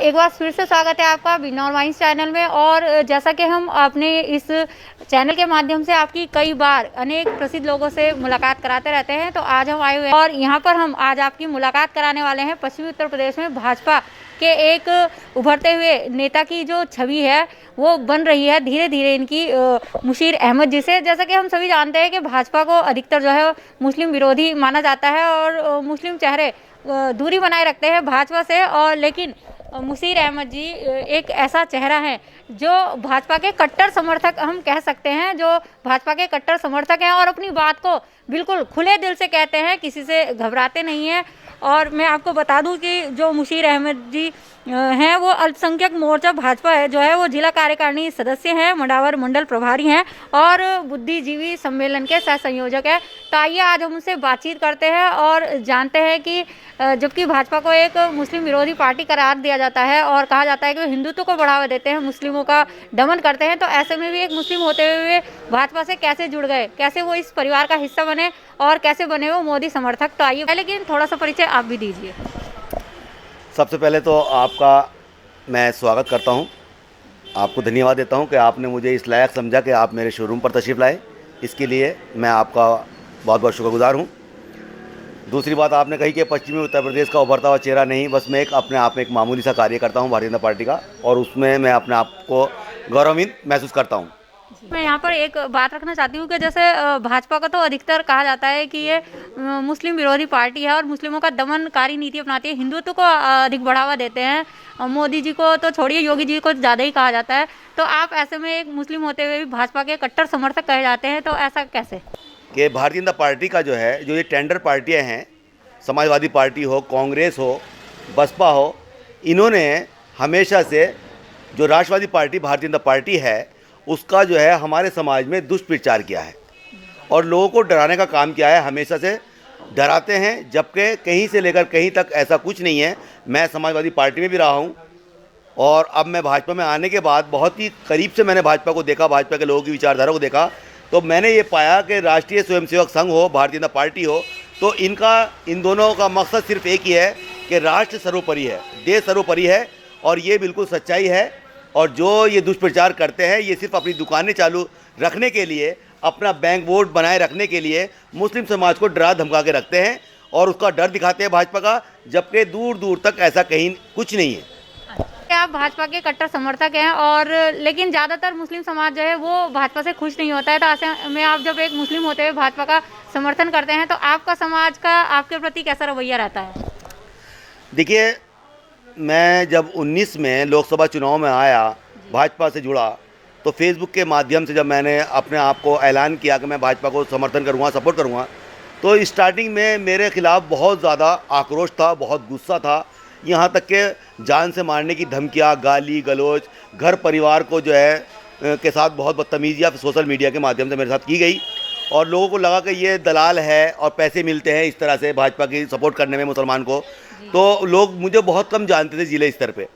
एक बार फिर से स्वागत है आपका बिजनौर वाइन्स चैनल में। और जैसा कि हम अपने इस चैनल के माध्यम से आपकी कई बार अनेक प्रसिद्ध लोगों से मुलाकात कराते रहते हैं, तो आज हम आए हुए हैं और यहाँ पर हम आज आपकी मुलाकात कराने वाले हैं पश्चिमी उत्तर प्रदेश में भाजपा के एक उभरते हुए नेता की जो छवि है वो बन रही है धीरे धीरे इनकी मुशीर अहमद जी से। जैसा कि हम सभी जानते हैं कि भाजपा को अधिकतर जो है मुस्लिम विरोधी माना जाता है और मुस्लिम चेहरे दूरी बनाए रखते हैं भाजपा से। और लेकिन मुशीर अहमद जी एक ऐसा चेहरा है जो भाजपा के कट्टर समर्थक हम कह सकते हैं, जो भाजपा के कट्टर समर्थक हैं और अपनी बात को बिल्कुल खुले दिल से कहते हैं, किसी से घबराते नहीं हैं। और मैं आपको बता दूं कि जो मुशीर अहमद जी हैं वो अल्पसंख्यक मोर्चा भाजपा है जो है वो जिला कार्यकारिणी सदस्य हैं, मंडावर मंडल प्रभारी हैं और बुद्धिजीवी सम्मेलन के सह संयोजक हैं। तो आइए आज हम उनसे बातचीत करते हैं और जानते हैं कि जबकि भाजपा को एक मुस्लिम विरोधी पार्टी करार दिया जाता है और कहा जाता है कि हिंदुत्व को बढ़ावा देते हैं, मुस्लिमों का दमन करते हैं, तो ऐसे में भी एक मुस्लिम होते हुए भाजपा से कैसे जुड़ गए, कैसे वो इस परिवार का हिस्सा बने और कैसे बने वो मोदी समर्थक। तो आइए लेकिन थोड़ा सा परिचय आप भी दीजिए। सबसे पहले तो आपका मैं स्वागत करता हूं, आपको धन्यवाद देता हूं कि आपने मुझे इस लायक समझा कि आप मेरे शोरूम पर तशरीफ़ लाए। इसके लिए मैं आपका बहुत बहुत शुक्रगुजार हूं। दूसरी बात आपने कही कि पश्चिमी उत्तर प्रदेश का उभरता हुआ चेहरा नहीं, बस मैं अपने आप में एक मामूली सा कार्य करता हूं भारतीय जनता पार्टी का, और उसमें मैं अपने आप को गौरवान्वित महसूस करता हूं। मैं यहाँ पर एक बात रखना चाहती हूँ कि जैसे भाजपा का तो अधिकतर कहा जाता है कि ये मुस्लिम विरोधी पार्टी है और मुस्लिमों का दमनकारी नीति अपनाती है, हिंदुत्व को अधिक बढ़ावा देते हैं। मोदी जी को तो छोड़िए, योगी जी को ज़्यादा ही कहा जाता है। तो आप ऐसे में एक मुस्लिम होते हुए भी भाजपा के कट्टर समर्थक कहे जाते हैं, तो ऐसा कैसे? कि भारतीय जनता पार्टी का जो है, जो ये टेंडर पार्टियाँ हैं, समाजवादी पार्टी हो, कांग्रेस हो, बसपा हो, इन्होंने हमेशा से जो राष्ट्रवादी पार्टी भारतीय जनता पार्टी है उसका जो है हमारे समाज में दुष्प्रचार किया है और लोगों को डराने का काम किया है। हमेशा से डराते हैं, जबकि कहीं से लेकर कहीं तक ऐसा कुछ नहीं है। मैं समाजवादी पार्टी में भी रहा हूं और अब मैं भाजपा में आने के बाद बहुत ही करीब से मैंने भाजपा को देखा, भाजपा के लोगों की विचारधारा को देखा, तो मैंने ये पाया कि राष्ट्रीय स्वयंसेवक संघ हो, भारतीय जनता पार्टी हो, तो इन दोनों का मकसद सिर्फ एक ही है कि राष्ट्र सर्वोपरि है, देश सर्वोपरि है, और ये बिल्कुल सच्चाई है। और जो ये दुष्प्रचार करते हैं ये सिर्फ अपनी दुकानें चालू रखने के लिए, अपना बैंक वोट बनाए रखने के लिए मुस्लिम समाज को डरा धमका के रखते हैं और उसका डर दिखाते हैं भाजपा का, जबकि दूर दूर तक ऐसा कहीं कुछ नहीं है। आप भाजपा के कट्टर समर्थक हैं और लेकिन ज़्यादातर मुस्लिम समाज जो है वो भाजपा से खुश नहीं होता है, तो ऐसे में आप जब एक मुस्लिम होते हुए भाजपा का समर्थन करते हैं तो आपका समाज का आपके प्रति कैसा रवैया रहता है? देखिए, मैं जब 19 में लोकसभा चुनाव में आया, भाजपा से जुड़ा, तो फेसबुक के माध्यम से जब मैंने अपने आप को ऐलान किया कि मैं भाजपा को समर्थन करूंगा, सपोर्ट करूंगा, तो स्टार्टिंग में मेरे खिलाफ बहुत ज़्यादा आक्रोश था, बहुत गुस्सा था, यहाँ तक कि जान से मारने की धमकियाँ, गाली गलौज, घर परिवार को जो है के साथ बहुत बदतमीजियाँ सोशल मीडिया के माध्यम से मेरे साथ की गई और लोगों को लगा कि ये दलाल है और पैसे मिलते हैं इस तरह से भाजपा की सपोर्ट करने में मुसलमान को। तो लोग मुझे बहुत कम जानते थे जिले स्तर पे।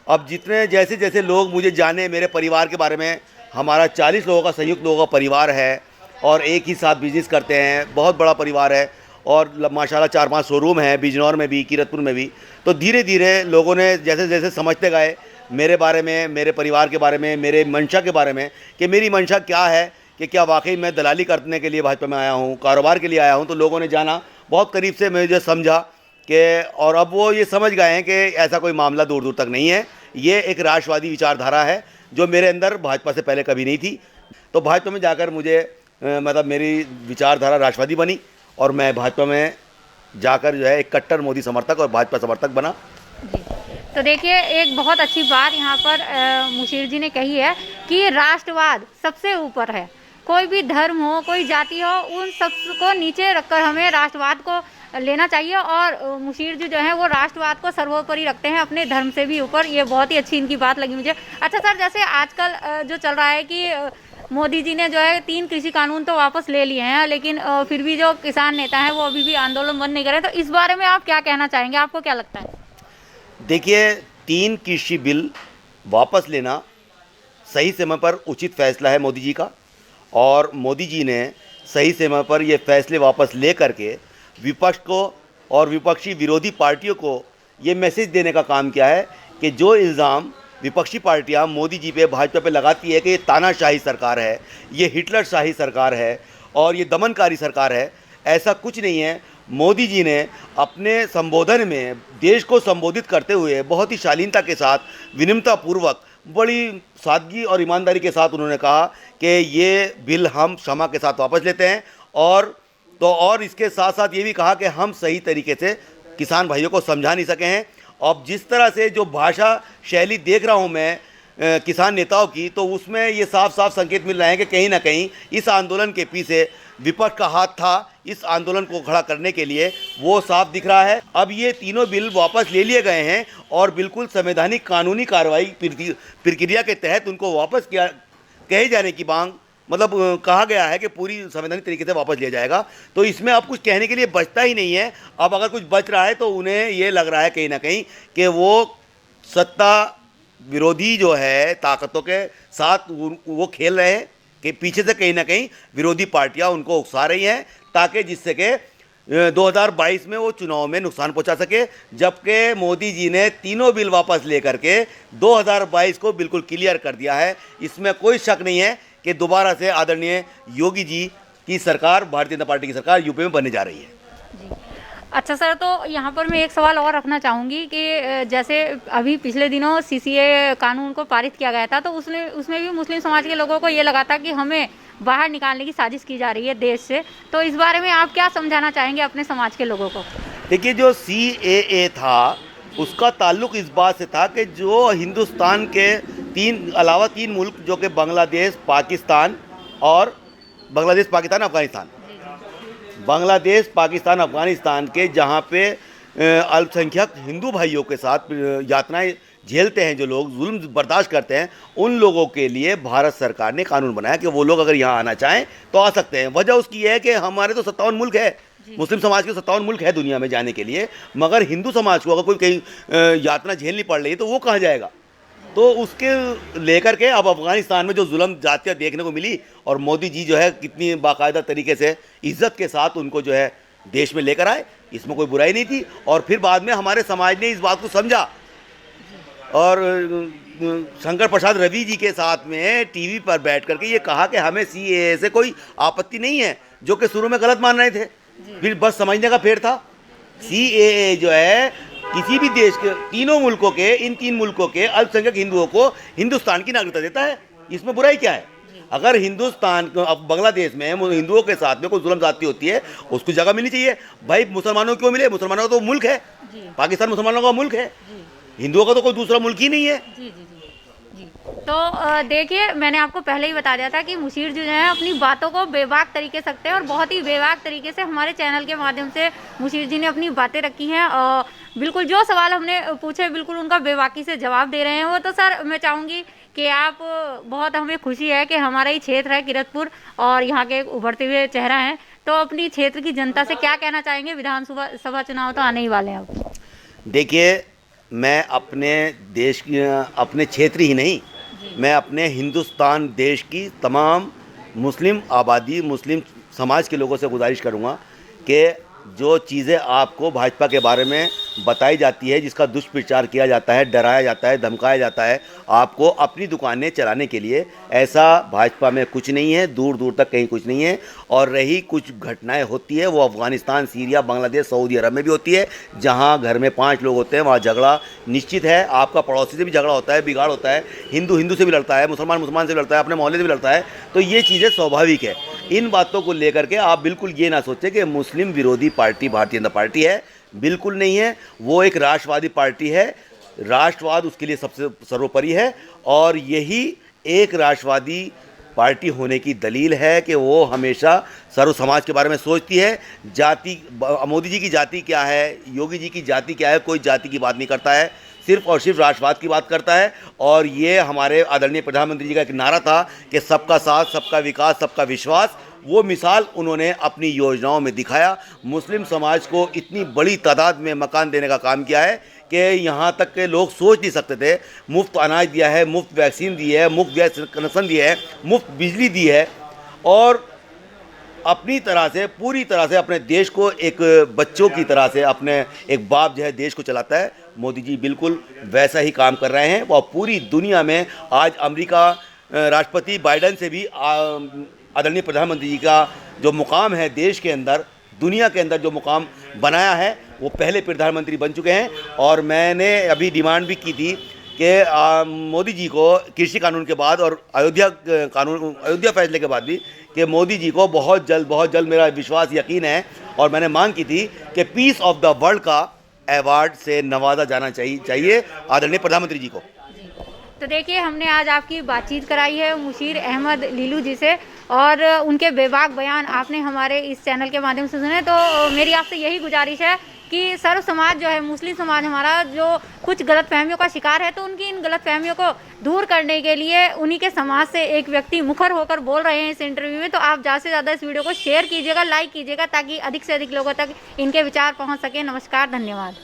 अब जितने जैसे जैसे लोग मुझे जाने, मेरे परिवार के बारे में, हमारा 40 लोगों का संयुक्त लोगों का परिवार है और एक ही साथ बिजनेस करते हैं, बहुत बड़ा परिवार है और माशाल्लाह 4-5 शोरूम हैं बिजनौर में भी, कीरतपुर में भी। तो धीरे धीरे लोगों ने जैसे जैसे समझते गए मेरे बारे में, मेरे परिवार के बारे में, मेरे मंशा के बारे में कि मेरी मंशा क्या है, कि क्या वाकई मैं दलाली करने के लिए भाजपा में आया हूँ, कारोबार के लिए आया हूँ, तो लोगों ने जाना, बहुत करीब से मुझे समझा कि, और अब वो ये समझ गए हैं कि ऐसा कोई मामला दूर दूर तक नहीं है, ये एक राष्ट्रवादी विचारधारा है जो मेरे अंदर भाजपा से पहले कभी नहीं थी। तो भाजपा में जाकर मुझे मतलब मेरी विचारधारा राष्ट्रवादी बनी और मैं भाजपा में जाकर जो है एक कट्टर मोदी समर्थक और भाजपा समर्थक बना। तो देखिए, एक बहुत अच्छी बात यहाँ पर मुशीर जी ने कही है कि राष्ट्रवाद सबसे ऊपर है, कोई भी धर्म हो, कोई जाति हो, उन सबको नीचे रखकर हमें राष्ट्रवाद को लेना चाहिए। और मुशीर जी जो है वो राष्ट्रवाद को सर्वोपरि रखते हैं, अपने धर्म से भी ऊपर। ये बहुत ही अच्छी इनकी बात लगी मुझे। अच्छा सर, जैसे आजकल जो चल रहा है कि मोदी जी ने जो है 3 कृषि कानून तो वापस ले लिए हैं, लेकिन फिर भी जो किसान नेता हैं वो अभी भी आंदोलन बंद नहीं कर रहे, तो इस बारे में आप क्या कहना चाहेंगे, आपको क्या लगता है? देखिए, 3 कृषि बिल वापस लेना सही समय पर उचित फैसला है मोदी जी का, और मोदी जी ने सही समय पर ये फैसले वापस ले करके विपक्ष को और विपक्षी विरोधी पार्टियों को ये मैसेज देने का काम किया है कि जो इल्ज़ाम विपक्षी पार्टियां मोदी जी पे, भाजपा पे लगाती है कि ये तानाशाही सरकार है, ये हिटलरशाही सरकार है और ये दमनकारी सरकार है, ऐसा कुछ नहीं है। मोदी जी ने अपने संबोधन में देश को संबोधित करते हुए बहुत ही शालीनता के साथ, विनम्रतापूर्वक, बड़ी सादगी और ईमानदारी के साथ उन्होंने कहा कि ये बिल हम क्षमा के साथ वापस लेते हैं। और इसके साथ साथ ये भी कहा कि हम सही तरीके से किसान भाइयों को समझा नहीं सके हैं। अब जिस तरह से जो भाषा शैली देख रहा हूँ मैं किसान नेताओं की, तो उसमें ये साफ साफ संकेत मिल रहे हैं कि कहीं ना कहीं इस आंदोलन के पीछे विपक्ष का हाथ था। इस आंदोलन को खड़ा करने के लिए वो साफ दिख रहा है। अब ये तीनों बिल वापस ले लिए गए हैं और बिल्कुल संवैधानिक कानूनी कार्रवाई प्रक्रिया के तहत उनको वापस किया कहे जाने की मांग, मतलब कहा गया है कि पूरी संवैधानिक तरीके से वापस लिया जाएगा। तो इसमें अब कुछ कहने के लिए बचता ही नहीं है। अब अगर कुछ बच रहा है तो उन्हें ये लग रहा है कहीं ना कहीं कि वो सत्ता विरोधी जो है ताकतों के साथ वो खेल रहे हैं, कि पीछे से कहीं ना कहीं विरोधी पार्टियां उनको उकसा रही हैं ताकि जिससे कि 2022 में वो चुनाव में नुकसान पहुंचा सके। जबकि मोदी जी ने तीनों बिल वापस लेकर के 2022 को बिल्कुल क्लियर कर दिया है। इसमें कोई शक नहीं है कि दोबारा से आदरणीय योगी जी की सरकार, भारतीय जनता पार्टी की सरकार यूपी में बनने जा रही है। जी। अच्छा सर, तो यहाँ पर मैं एक सवाल और रखना चाहूँगी कि जैसे अभी पिछले दिनों सीसीए कानून को पारित किया गया था, तो उसमें भी मुस्लिम समाज के लोगों को ये लगा था कि हमें बाहर निकालने की साजिश की जा रही है देश से। तो इस बारे में आप क्या समझाना चाहेंगे अपने समाज के लोगों को? देखिए, जो CAA था उसका ताल्लुक इस बात से था कि जो हिंदुस्तान के तीन मुल्क जो कि बांग्लादेश, पाकिस्तान, अफगानिस्तान के जहाँ पे अल्पसंख्यक हिंदू भाइयों के साथ यातनाएं झेलते हैं, जो लोग जुल्म बर्दाश्त करते हैं, उन लोगों के लिए भारत सरकार ने कानून बनाया कि वो लोग अगर यहाँ आना चाहें तो आ सकते हैं। वजह उसकी है कि हमारे तो 57 मुल्क है, मुस्लिम समाज के 57 मुल्क है दुनिया में जाने के लिए, मगर हिंदू समाज को अगर कोई कहीं यातना झेलनी पड़ रही है तो वो कहाँ जाएगा। तो उसके लेकर के अब अफगानिस्तान में जो जुल्म जातियाँ देखने को मिली और मोदी जी जो है कितनी बाकायदा तरीके से इज्जत के साथ उनको जो है देश में लेकर आए, इसमें कोई बुराई नहीं थी। और फिर बाद में हमारे समाज ने इस बात को समझा और शंकर प्रसाद रवि जी के साथ में टीवी पर बैठ करके ये कहा कि हमें CAA से कोई आपत्ति नहीं है, जो कि शुरू में गलत मान रहे थे, फिर बस समझने का फेर था। CAA जो है किसी भी देश के इन तीन मुल्कों के अल्पसंख्यक हिंदुओं को हिंदुस्तान की नागरिकता देता है। इसमें बुराई क्या है? अगर हिंदुस्तान अब बांग्लादेश में हिंदुओं के साथ में कोई जुल्म जाती होती है, उसको जगह मिलनी चाहिए। भाई मुसलमानों को क्यों मिले? मुसलमानों का तो मुल्क है, पाकिस्तान मुसलमानों का मुल्क है, हिंदुओं का तो कोई दूसरा मुल्क ही नहीं है। जी। तो देखिए, मैंने आपको पहले ही बता दिया था कि मुशीर जी जो हैं अपनी बातों को बेबाक तरीके से रखते हैं और बहुत ही बेबाक तरीके से हमारे चैनल के माध्यम से मुशीर जी ने अपनी बातें रखी हैं। और बिल्कुल जो सवाल हमने पूछे बिल्कुल उनका बेबाकी से जवाब दे रहे हैं वो। तो सर, मैं चाहूँगी कि आप, बहुत हमें खुशी है कि हमारा ही क्षेत्र है किरतपुर और यहाँ के एक उभरते हुए चेहरा हैं, तो अपनी क्षेत्र की जनता से क्या कहना चाहेंगे? विधानसभा चुनाव तो आने ही वाले हैं अब। देखिए, मैं अपने देश की, अपने क्षेत्र ही नहीं, मैं अपने हिंदुस्तान देश की तमाम मुस्लिम आबादी, मुस्लिम समाज के लोगों से गुजारिश करूंगा कि जो चीज़ें आपको भाजपा के बारे में बताई जाती है, जिसका दुष्प्रचार किया जाता है, डराया जाता है, धमकाया जाता है आपको अपनी दुकानें चलाने के लिए, ऐसा भाजपा में कुछ नहीं है, दूर दूर तक कहीं कुछ नहीं है। और रही कुछ घटनाएं होती है वो अफ़गानिस्तान, सीरिया, बांग्लादेश, सऊदी अरब में भी होती है, जहां घर में 5 लोग होते हैं वहां झगड़ा निश्चित है। आपका पड़ोसी से भी झगड़ा होता है, बिगाड़ होता है, हिंदू से भी लड़ता है, मुसलमान से भी लड़ता है, अपने मोहल्ले से भी लड़ता है। तो ये चीज़ें स्वाभाविक है। इन बातों को लेकर के आप बिल्कुल ये ना सोचें कि मुस्लिम विरोधी पार्टी भारतीय जनता पार्टी है, बिल्कुल नहीं है। वो एक राष्ट्रवादी पार्टी है, राष्ट्रवाद उसके लिए सबसे सर्वोपरि है और यही एक राष्ट्रवादी पार्टी होने की दलील है कि वो हमेशा सर्व समाज के बारे में सोचती है। जाति, मोदी जी की जाति क्या है, योगी जी की जाति क्या है, कोई जाति की बात नहीं करता है, सिर्फ और सिर्फ राष्ट्रवाद की बात करता है। और ये हमारे आदरणीय प्रधानमंत्री जी का एक नारा था कि सबका साथ, सबका विकास, सबका विश्वास, वो मिसाल उन्होंने अपनी योजनाओं में दिखाया। मुस्लिम समाज को इतनी बड़ी तादाद में मकान देने का काम किया है कि यहाँ तक के लोग सोच नहीं सकते थे। मुफ्त अनाज दिया है, मुफ्त वैक्सीन दी है, मुफ्त गैस कनेक्शन दिया है, मुफ्त बिजली दी है और अपनी तरह से, पूरी तरह से अपने देश को एक बच्चों की तरह से, अपने एक बाप जो है देश को चलाता है, मोदी जी बिल्कुल वैसा ही काम कर रहे हैं। वो पूरी दुनिया में आज अमेरिका राष्ट्रपति बाइडेन से भी आदरणीय प्रधानमंत्री जी का जो मुकाम है देश के अंदर, दुनिया के अंदर जो मुकाम बनाया है, वो पहले प्रधानमंत्री बन चुके हैं। और मैंने अभी डिमांड भी की थी कि मोदी जी को कृषि कानून के बाद और अयोध्या फैसले के बाद भी कि मोदी जी को बहुत जल्द मेरा विश्वास यकीन है और मैंने मांग की थी कि पीस ऑफ द वर्ल्ड का अवार्ड से नवाजा जाना चाहिए आदरणीय प्रधानमंत्री जी को। तो देखिए, हमने आज आपकी बातचीत कराई है मुशीर अहमद लीलू जी से और उनके बेबाक बयान आपने हमारे इस चैनल के माध्यम से सुने। तो मेरी आपसे यही गुजारिश है कि सर्व समाज जो है, मुस्लिम समाज हमारा, जो कुछ गलतफहमियों का शिकार है, तो उनकी इन गलतफहमियों को दूर करने के लिए उन्हीं के समाज से एक व्यक्ति मुखर होकर बोल रहे हैं इस इंटरव्यू में। तो आप ज़्यादा से ज़्यादा इस वीडियो को शेयर कीजिएगा, लाइक कीजिएगा, ताकि अधिक से अधिक लोगों तक इनके विचार पहुँच सके। नमस्कार, धन्यवाद।